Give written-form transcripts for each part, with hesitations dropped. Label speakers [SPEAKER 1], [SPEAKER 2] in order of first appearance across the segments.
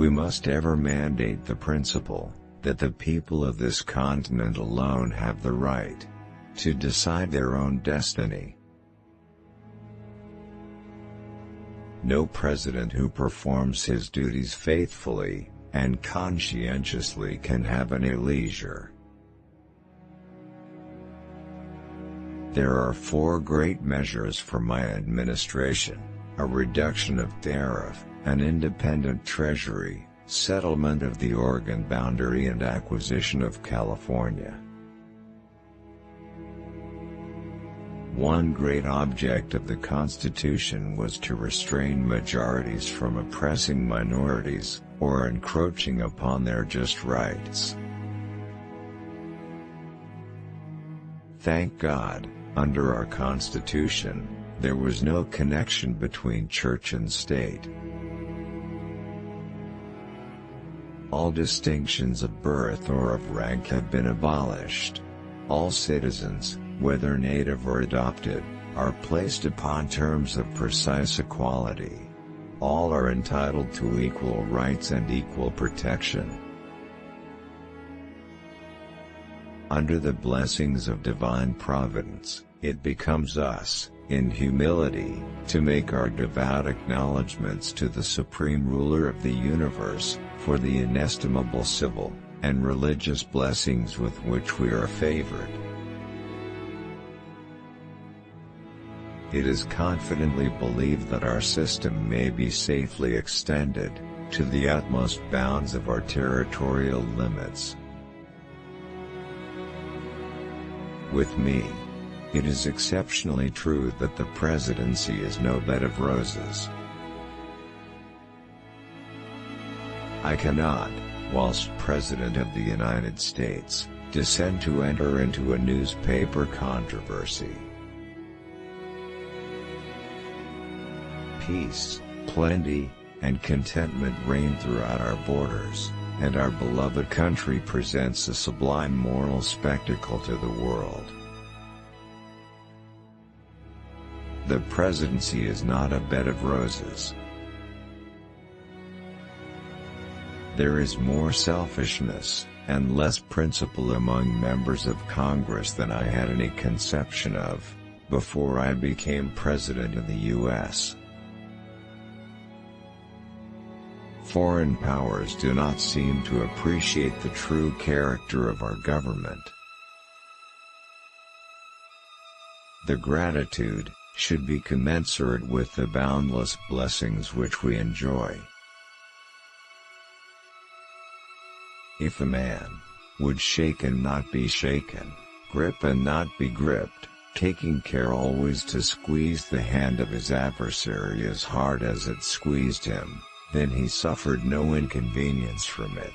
[SPEAKER 1] We must ever mandate the principle that the people of this continent alone have the right to decide their own destiny. No president who performs his duties faithfully and conscientiously can have any leisure. There are 4 great measures for my administration: a reduction of tariff, an independent treasury, settlement of the Oregon boundary, and acquisition of California. One great object of the Constitution was to restrain majorities from oppressing minorities, or encroaching upon their just rights. Thank God, under our Constitution, there was no connection between church and state. All distinctions of birth or of rank have been abolished. All citizens, whether native or adopted, are placed upon terms of precise equality. All are entitled to equal rights and equal protection. Under the blessings of divine providence, it becomes us, in humility, to make our devout acknowledgments to the Supreme Ruler of the universe, for the inestimable civil and religious blessings with which we are favored. It is confidently believed that our system may be safely extended to the utmost bounds of our territorial limits. With me, it is exceptionally true that the presidency is no bed of roses. I cannot, whilst President of the United States, descend to enter into a newspaper controversy. Peace, plenty, and contentment reign throughout our borders, and our beloved country presents a sublime moral spectacle to the world. The presidency is not a bed of roses. There is more selfishness and less principle among members of Congress than I had any conception of before I became President of the U.S. Foreign powers do not seem to appreciate the true character of our government. The gratitude should be commensurate with the boundless blessings which we enjoy. If a man would shake and not be shaken, grip and not be gripped, taking care always to squeeze the hand of his adversary as hard as it squeezed him, then he suffered no inconvenience from it.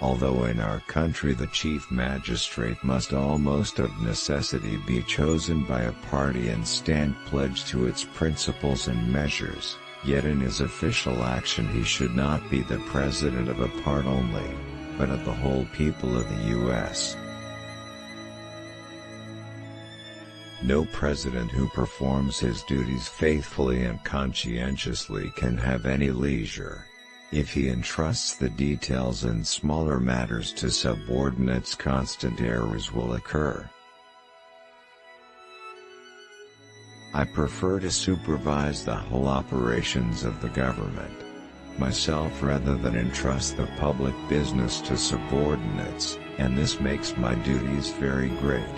[SPEAKER 1] Although in our country the chief magistrate must almost of necessity be chosen by a party and stand pledged to its principles and measures, yet in his official action he should not be the president of a part only, but of the whole people of the U.S. No president who performs his duties faithfully and conscientiously can have any leisure. If he entrusts the details and smaller matters to subordinates, constant errors will occur. I prefer to supervise the whole operations of the government myself rather than entrust the public business to subordinates, and this makes my duties very great.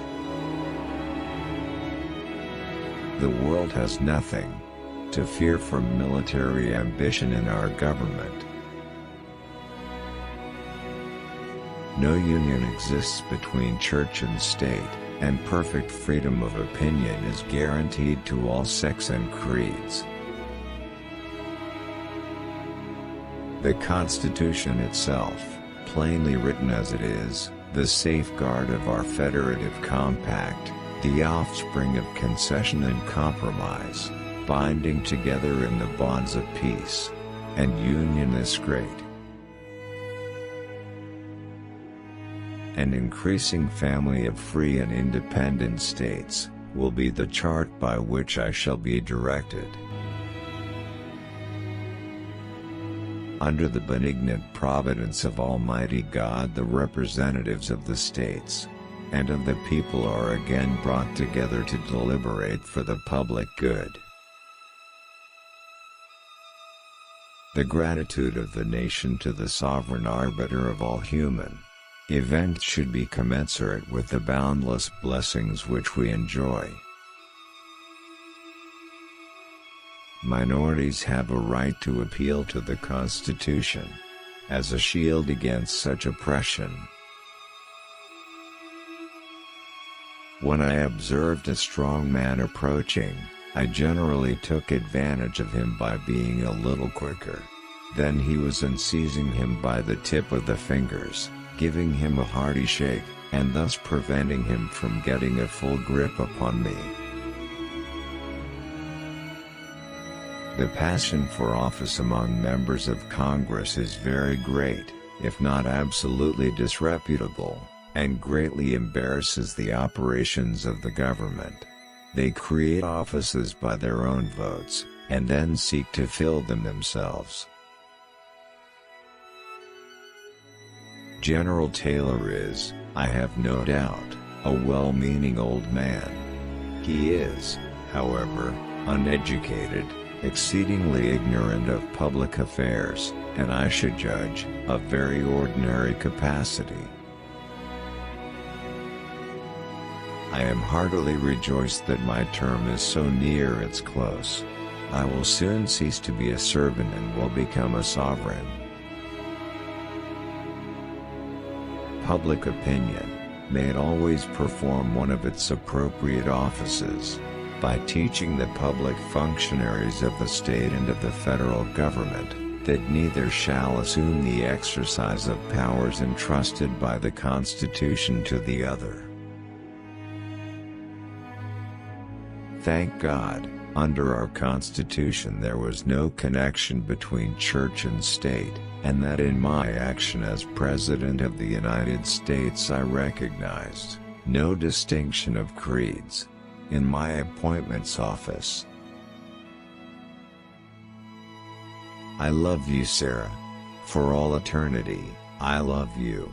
[SPEAKER 1] The world has nothing to fear from military ambition in our government. No union exists between church and state, and perfect freedom of opinion is guaranteed to all sects and creeds. The Constitution itself, plainly written as it is, the safeguard of our federative compact, the offspring of concession and compromise, binding together in the bonds of peace and union is great. An increasing family of free and independent states will be the chart by which I shall be directed. Under the benignant providence of Almighty God, the representatives of the states and of the people are again brought together to deliberate for the public good. The gratitude of the nation to the sovereign arbiter of all human events should be commensurate with the boundless blessings which we enjoy. Minorities have a right to appeal to the Constitution as a shield against such oppression. When I observed a strong man approaching, I generally took advantage of him by being a little quicker than he was and seizing him by the tip of the fingers, giving him a hearty shake, and thus preventing him from getting a full grip upon me. The passion for office among members of Congress is very great, if not absolutely disreputable, and greatly embarrasses the operations of the government. They create offices by their own votes, and then seek to fill them themselves. General Taylor is, I have no doubt, a well-meaning old man. He is, however, uneducated, exceedingly ignorant of public affairs, and I should judge, of very ordinary capacity. I am heartily rejoiced that my term is so near its close. I will soon cease to be a servant and will become a sovereign. Public opinion, may it always perform one of its appropriate offices, by teaching the public functionaries of the state and of the federal government, that neither shall assume the exercise of powers entrusted by the Constitution to the other. Thank God, under our Constitution there was no connection between church and state, and that in my action as President of the United States I recognized no distinction of creeds in my appointments office. I love you, Sarah. For all eternity, I love you.